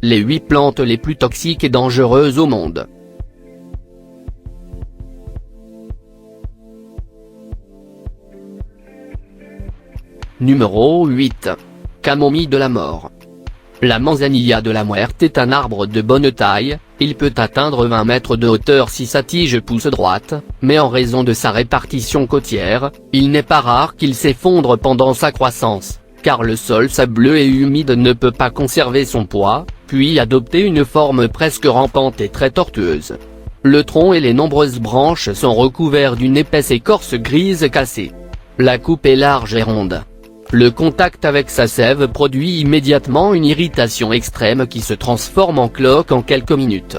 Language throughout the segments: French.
les 8 plantes les plus toxiques et dangereuses au monde. Numéro 8. Camomille de la mort. La manzanilla de la muerte est un arbre de bonne taille, il peut atteindre 20 mètres de hauteur si sa tige pousse droite, mais en raison de sa répartition côtière, il n'est pas rare qu'il s'effondre pendant sa croissance, car le sol sableux et humide ne peut pas conserver son poids, puis adopter une forme presque rampante et très tortueuse. Le tronc et les nombreuses branches sont recouverts d'une épaisse écorce grise cassée. La coupe est large et ronde. Le contact avec sa sève produit immédiatement une irritation extrême qui se transforme en cloque en quelques minutes.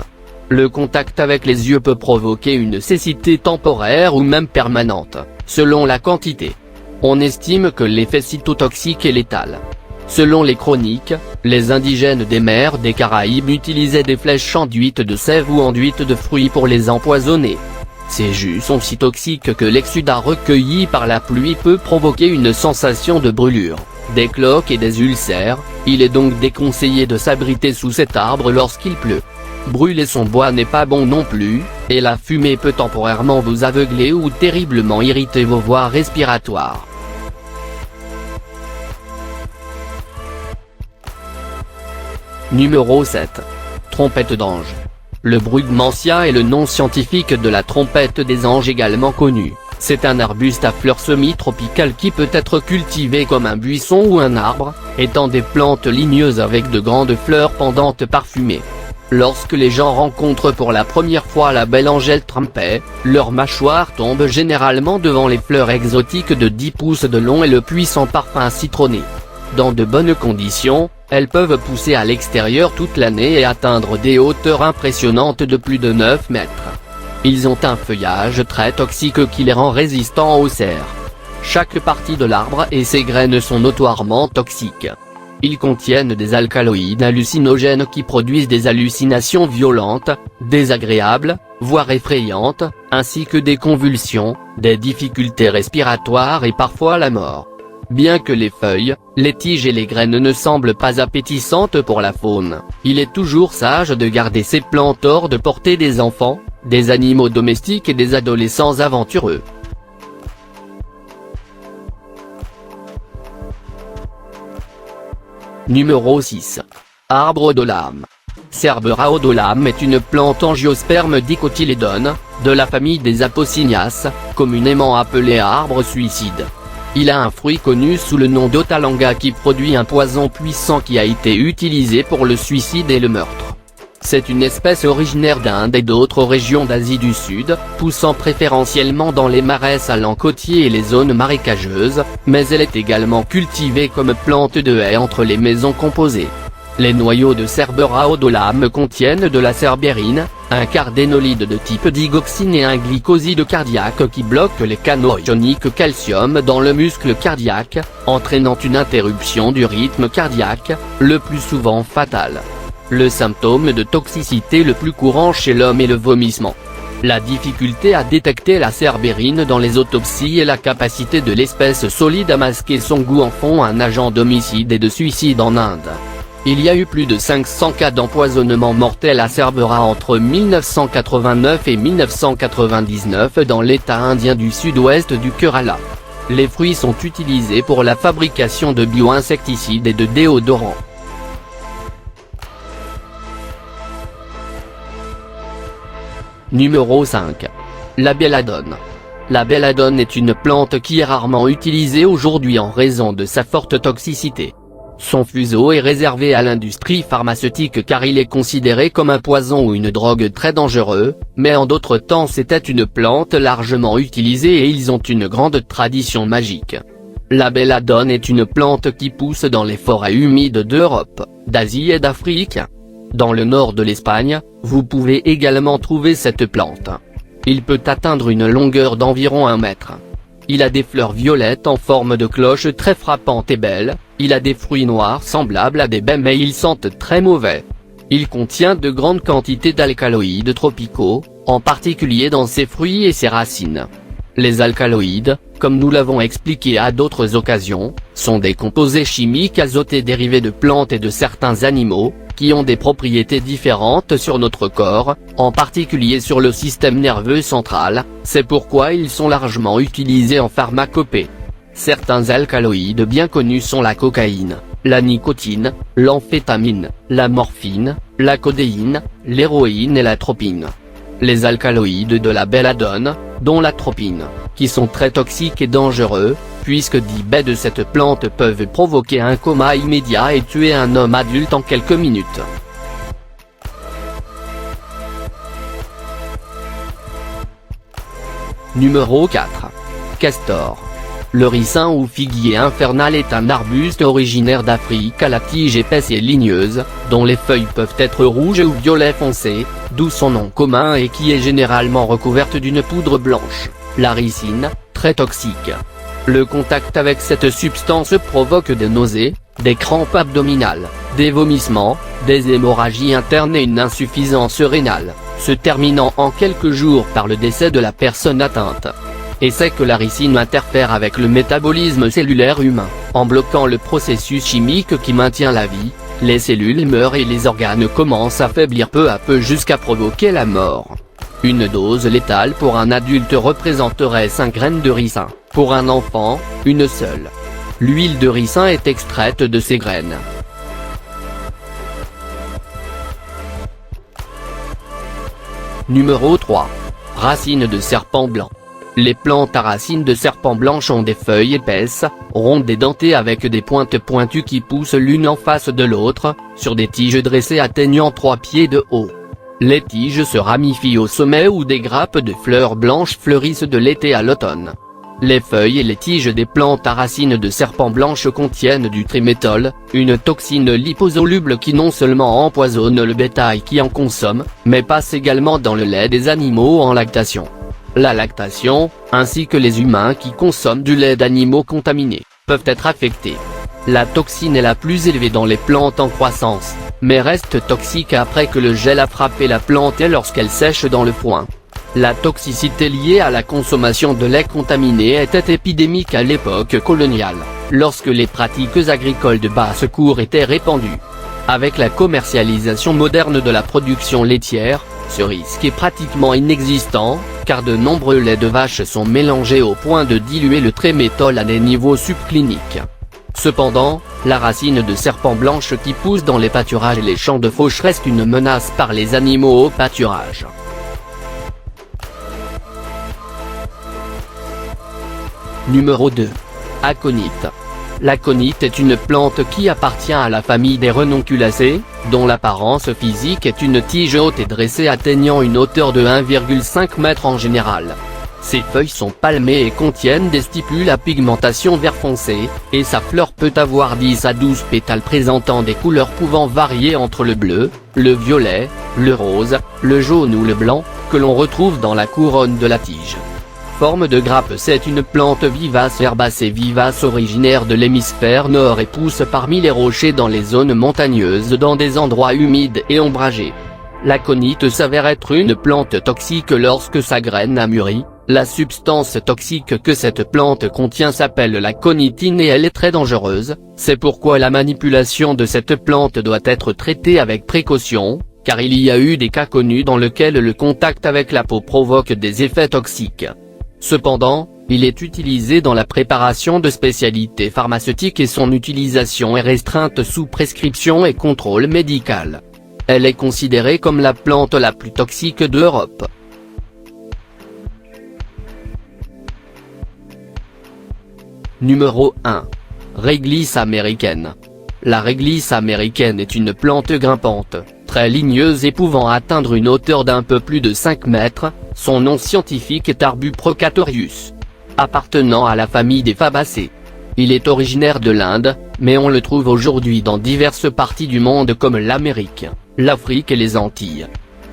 Le contact avec les yeux peut provoquer une cécité temporaire ou même permanente, selon la quantité. On estime que l'effet cytotoxique est létal. Selon les chroniques, les indigènes des mers des Caraïbes utilisaient des flèches enduites de sève ou enduites de fruits pour les empoisonner. Ces jus sont si toxiques que l'exsudat recueilli par la pluie peut provoquer une sensation de brûlure, des cloques et des ulcères. Il est donc déconseillé de s'abriter sous cet arbre lorsqu'il pleut. Brûler son bois n'est pas bon non plus, et la fumée peut temporairement vous aveugler ou terriblement irriter vos voies respiratoires. Numéro 7. Trompette d'ange. Le brugmansia est le nom scientifique de la trompette des anges également connue. C'est un arbuste à fleurs semi-tropicales qui peut être cultivé comme un buisson ou un arbre, étant des plantes ligneuses avec de grandes fleurs pendantes parfumées. Lorsque les gens rencontrent pour la première fois la belle Angèle Trompet, leur mâchoire tombe généralement devant les fleurs exotiques de 10 pouces de long et le puissant parfum citronné. Dans de bonnes conditions, elles peuvent pousser à l'extérieur toute l'année et atteindre des hauteurs impressionnantes de plus de 9 mètres. Ils ont un feuillage très toxique qui les rend résistants aux cerfs. Chaque partie de l'arbre et ses graines sont notoirement toxiques. Ils contiennent des alcaloïdes hallucinogènes qui produisent des hallucinations violentes, désagréables, voire effrayantes, ainsi que des convulsions, des difficultés respiratoires et parfois la mort. Bien que les feuilles, les tiges et les graines ne semblent pas appétissantes pour la faune, il est toujours sage de garder ces plantes hors de portée des enfants, des animaux domestiques et des adolescents aventureux. Numéro 6. Arbre de l'âme. Cerbera odolam est une plante angiosperme dicotylédone, de la famille des apocynias, communément appelée arbre suicide. Il a un fruit connu sous le nom d'otalanga qui produit un poison puissant qui a été utilisé pour le suicide et le meurtre. C'est une espèce originaire d'Inde et d'autres régions d'Asie du Sud, poussant préférentiellement dans les marais salants côtiers et les zones marécageuses, mais elle est également cultivée comme plante de haie entre les maisons composées. Les noyaux de Cerbera odolam contiennent de la cerbérine, un cardénolide de type digoxine et un glycoside cardiaque qui bloque les canaux ioniques calcium dans le muscle cardiaque, entraînant une interruption du rythme cardiaque, le plus souvent fatale. Le symptôme de toxicité le plus courant chez l'homme est le vomissement. La difficulté à détecter la cerbérine dans les autopsies et la capacité de l'espèce solide à masquer son goût en font un agent d'homicide et de suicide en Inde. Il y a eu plus de 500 cas d'empoisonnement mortel à Cerbera entre 1989 et 1999 dans l'état indien du sud-ouest du Kerala. Les fruits sont utilisés pour la fabrication de bioinsecticides et de déodorants. Numéro 5. La belladone. La belladone est une plante qui est rarement utilisée aujourd'hui en raison de sa forte toxicité. Son fuseau est réservé à l'industrie pharmaceutique car il est considéré comme un poison ou une drogue très dangereux, mais en d'autres temps c'était une plante largement utilisée et ils ont une grande tradition magique. La belladone est une plante qui pousse dans les forêts humides d'Europe, d'Asie et d'Afrique. Dans le nord de l'Espagne, vous pouvez également trouver cette plante. Il peut atteindre une longueur d'environ 1 mètre. Il a des fleurs violettes en forme de cloche très frappantes et belles, il a des fruits noirs semblables à des baies mais ils sentent très mauvais. Il contient de grandes quantités d'alcaloïdes tropicaux, en particulier dans ses fruits et ses racines. Les alcaloïdes, comme nous l'avons expliqué à d'autres occasions, sont des composés chimiques azotés dérivés de plantes et de certains animaux, qui ont des propriétés différentes sur notre corps, en particulier sur le système nerveux central, c'est pourquoi ils sont largement utilisés en pharmacopée. Certains alcaloïdes bien connus sont la cocaïne, la nicotine, l'amphétamine, la morphine, la codéine, l'héroïne et l'atropine. Les alcaloïdes de la belladone, dont l'atropine, qui sont très toxiques et dangereux, puisque 10 baies de cette plante peuvent provoquer un coma immédiat et tuer un homme adulte en quelques minutes. Numéro 4. Castor. Le ricin ou figuier infernal est un arbuste originaire d'Afrique à la tige épaisse et ligneuse, dont les feuilles peuvent être rouges ou violet foncé, d'où son nom commun et qui est généralement recouverte d'une poudre blanche, la ricine, très toxique. Le contact avec cette substance provoque des nausées, des crampes abdominales, des vomissements, des hémorragies internes et une insuffisance rénale, se terminant en quelques jours par le décès de la personne atteinte. Et c'est que la ricine interfère avec le métabolisme cellulaire humain, en bloquant le processus chimique qui maintient la vie, les cellules meurent et les organes commencent à faiblir peu à peu jusqu'à provoquer la mort. Une dose létale pour un adulte représenterait 5 graines de ricin, pour un enfant, une seule. L'huile de ricin est extraite de ces graines. Numéro 3. Racines de serpent blanc. Les plantes à racines de serpent blanche ont des feuilles épaisses, rondes et dentées avec des pointes pointues qui poussent l'une en face de l'autre, sur des tiges dressées atteignant 3 pieds de haut. Les tiges se ramifient au sommet où des grappes de fleurs blanches fleurissent de l'été à l'automne. Les feuilles et les tiges des plantes à racines de serpent blanche contiennent du triméthol, une toxine liposoluble qui non seulement empoisonne le bétail qui en consomme, mais passe également dans le lait des animaux en lactation. La lactation, ainsi que les humains qui consomment du lait d'animaux contaminés, peuvent être affectés. La toxine est la plus élevée dans les plantes en croissance, mais reste toxique après que le gel a frappé la plante et lorsqu'elle sèche dans le foin. La toxicité liée à la consommation de lait contaminé était épidémique à l'époque coloniale, lorsque les pratiques agricoles de basse cour étaient répandues. Avec la commercialisation moderne de la production laitière, ce risque est pratiquement inexistant, car de nombreux laits de vache sont mélangés au point de diluer le triméthol à des niveaux subcliniques. Cependant, la racine de serpent blanche qui pousse dans les pâturages et les champs de fauche reste une menace par les animaux au pâturage. Numéro 2. Aconite. L'aconite est une plante qui appartient à la famille des renonculacées, dont l'apparence physique est une tige haute et dressée atteignant une hauteur de 1,5 m en général. Ses feuilles sont palmées et contiennent des stipules à pigmentation vert foncé, et sa fleur peut avoir 10 à 12 pétales présentant des couleurs pouvant varier entre le bleu, le violet, le rose, le jaune ou le blanc, que l'on retrouve dans la couronne de la tige. Forme de grappe, c'est une plante vivace herbacée vivace originaire de l'hémisphère nord et pousse parmi les rochers dans les zones montagneuses dans des endroits humides et ombragés. L'aconite s'avère être une plante toxique lorsque sa graine a mûri. La substance toxique que cette plante contient s'appelle la conitine et elle est très dangereuse, c'est pourquoi la manipulation de cette plante doit être traitée avec précaution, car il y a eu des cas connus dans lesquels le contact avec la peau provoque des effets toxiques. Cependant, il est utilisé dans la préparation de spécialités pharmaceutiques et son utilisation est restreinte sous prescription et contrôle médical. Elle est considérée comme la plante la plus toxique d'Europe. Numéro 1. Réglisse américaine. La réglisse américaine est une plante grimpante, très ligneuse et pouvant atteindre une hauteur d'un peu plus de 5 mètres, son nom scientifique est Arbus procatorius. Appartenant à la famille des Fabacées. Il est originaire de l'Inde, mais on le trouve aujourd'hui dans diverses parties du monde comme l'Amérique, l'Afrique et les Antilles.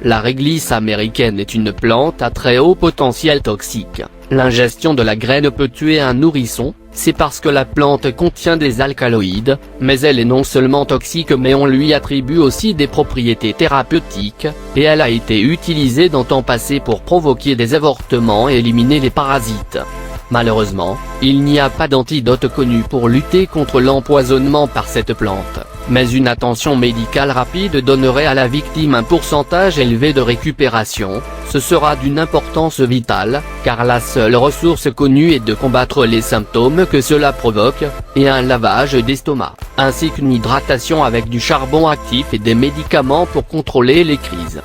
La réglisse américaine est une plante à très haut potentiel toxique. L'ingestion de la graine peut tuer un nourrisson, c'est parce que la plante contient des alcaloïdes, mais elle est non seulement toxique mais on lui attribue aussi des propriétés thérapeutiques, et elle a été utilisée dans temps passé pour provoquer des avortements et éliminer les parasites. Malheureusement, il n'y a pas d'antidote connu pour lutter contre l'empoisonnement par cette plante. Mais une attention médicale rapide donnerait à la victime un pourcentage élevé de récupération. Ce sera d'une importance vitale, car la seule ressource connue est de combattre les symptômes que cela provoque, et un lavage d'estomac, ainsi qu'une hydratation avec du charbon actif et des médicaments pour contrôler les crises.